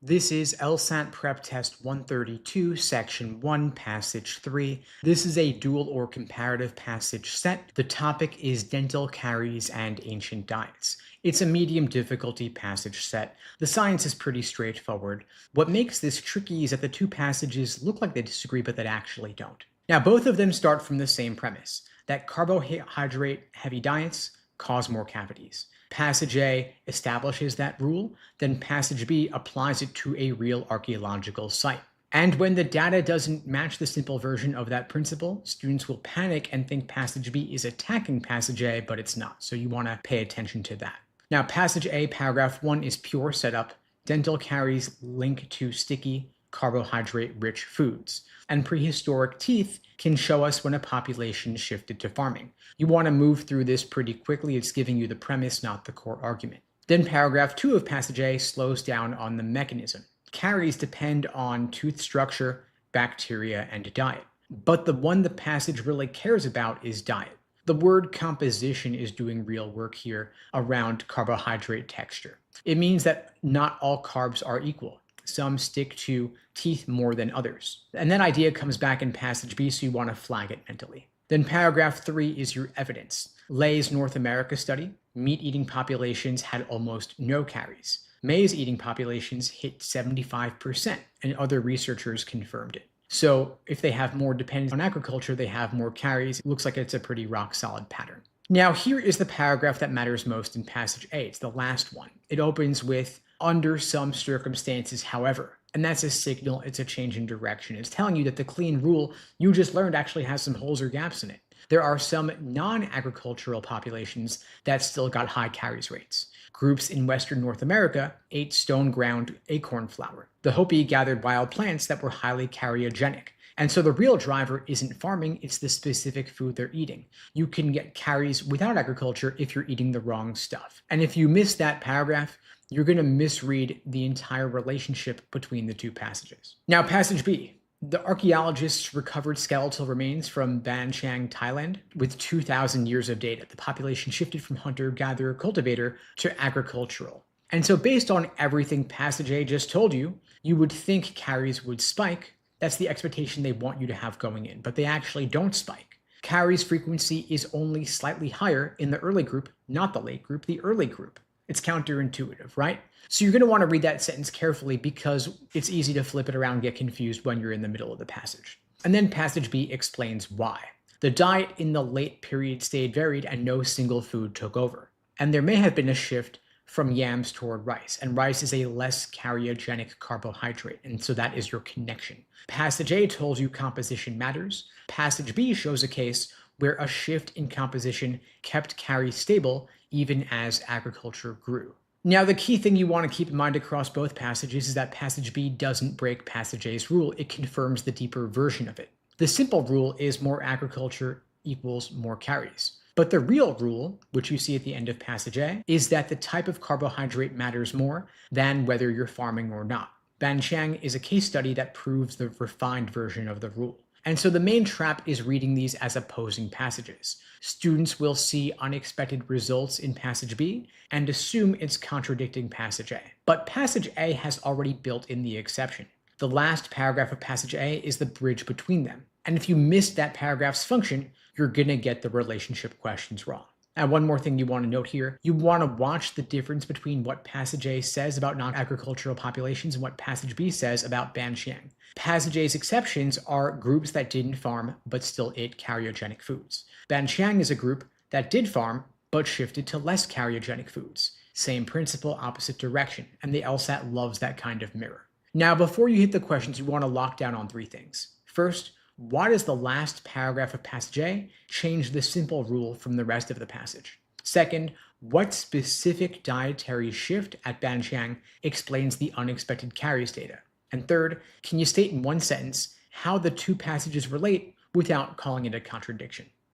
This is LSAT Prep Test 132, Section 1, Passage 3. This is a dual or comparative passage set. The topic is dental caries and ancient diets. It's a medium difficulty passage set. The science is pretty straightforward. What makes this tricky is that the two passages look like they disagree, but that actually don't. Now, both of them start from the same premise, that carbohydrate-heavy diets cause more cavities. Passage A establishes that rule, then Passage B applies it to a real archaeological site. And when the data doesn't match the simple version of that principle, students will panic and think Passage B is attacking Passage A, but it's not. So you want to pay attention to that. Now, Passage A, paragraph 1 is pure setup. Dental caries link to sticky, carbohydrate-rich foods. And prehistoric teeth can show us when a population shifted to farming. You want to move through this pretty quickly. It's giving you the premise, not the core argument. Then paragraph 2 of passage A slows down on the mechanism. Caries depend on tooth structure, bacteria, and diet. But the one the passage really cares about is diet. The word composition is doing real work here around carbohydrate texture. It means that not all carbs are equal. Some stick to teeth more than others. And that idea comes back in passage B, so you want to flag it mentally. Then paragraph 3 is your evidence. Lay's North America study, meat-eating populations had almost no caries. Maize-eating populations hit 75%, and other researchers confirmed it. So if they have more dependence on agriculture, they have more caries. It looks like it's a pretty rock-solid pattern. Now, here is the paragraph that matters most in passage A. It's the last one. It opens with, under some circumstances, however. And that's a signal, it's a change in direction. It's telling you that the clean rule you just learned actually has some holes or gaps in it. There are some non-agricultural populations that still got high caries rates. Groups in Western North America ate stone-ground acorn flour. The Hopi gathered wild plants that were highly cariogenic. And so the real driver isn't farming, it's the specific food they're eating. You can get caries without agriculture if you're eating the wrong stuff. And if you miss that paragraph, you're going to misread the entire relationship between the two passages. Now, passage B. The archaeologists recovered skeletal remains from Ban Chiang, Thailand, with 2,000 years of data. The population shifted from hunter-gatherer-cultivator to agricultural. And so based on everything passage A just told you, you would think caries would spike. That's the expectation they want you to have going in, but they actually don't spike. Caries frequency is only slightly higher in the early group, not the late group, the early group. It's counterintuitive, right? So you're going to want to read that sentence carefully because it's easy to flip it around and get confused when you're in the middle of the passage. And then passage B explains why. The diet in the late period stayed varied and no single food took over. And there may have been a shift from yams toward rice, and rice is a less cariogenic carbohydrate, and so that is your connection. Passage A tells you composition matters. Passage B shows a case where a shift in composition kept caries stable even as agriculture grew. Now, the key thing you want to keep in mind across both passages is that passage B doesn't break passage A's rule, it confirms the deeper version of it. The simple rule is more agriculture equals more caries. But the real rule, which you see at the end of passage A, is that the type of carbohydrate matters more than whether you're farming or not. Ban Chiang is a case study that proves the refined version of the rule. And so the main trap is reading these as opposing passages. Students will see unexpected results in passage B and assume it's contradicting passage A. But passage A has already built in the exception. The last paragraph of passage A is the bridge between them. And if you miss that paragraph's function, you're going to get the relationship questions wrong. And one more thing you want to note here, you want to watch the difference between what passage A says about non-agricultural populations and what passage B says about Ban Chiang. Passage A's exceptions are groups that didn't farm but still ate cariogenic foods. Ban Chiang is a group that did farm but shifted to less cariogenic foods. Same principle, opposite direction, and the LSAT loves that kind of mirror. Now, before you hit the questions, you want to lock down on three things. First, why does the last paragraph of passage A change the simple rule from the rest of the passage? Second, what specific dietary shift at Ban Chiang explains the unexpected caries data? And third, can you state in one sentence how the two passages relate without calling it a contradiction?